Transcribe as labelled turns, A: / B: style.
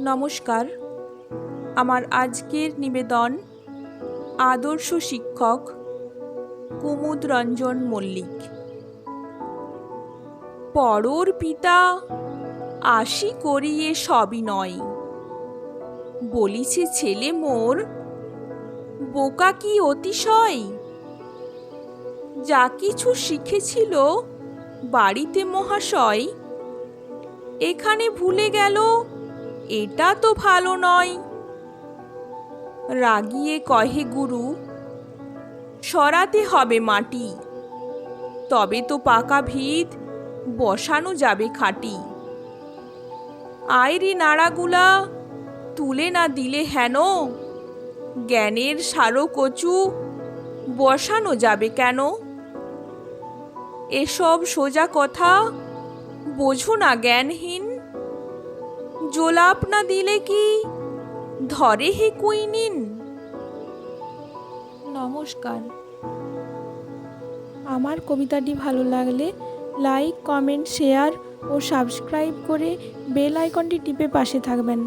A: নমস্কার। আমার আজকের নিবেদন আদর্শ শিক্ষক কুমুদ রঞ্জন মল্লিক। পরর পিতা আশি করিয়ে সবই নয়, বলিছে ছেলে মোর বোকা কি অতিশয়। যা কিছু শিখেছিল বাড়িতে মহাশয়, এখানে ভুলে গেল এটা তো ভালো নয়। রাগিয়ে কহে গুরু, সরাতে হবে মাটি, তবে তো পাকা ভিত বসানো যাবে খাঁটি। আয়রে নাড়াগুলা তুলে না দিলে হেন, জ্ঞানের সারো কচু বসানো যাবে কেন। এসব সোজা কথা বোঝো না জ্ঞানহীন, জোলাপ না দিলে কি ধরে হে কুইনিন। নমস্কার।
B: আমার কবিতাটি ভালো লাগলে লাইক, কমেন্ট, শেয়ার ও সাবস্ক্রাইব করে বেল আইকনটি টিপে পাশে থাকবেন।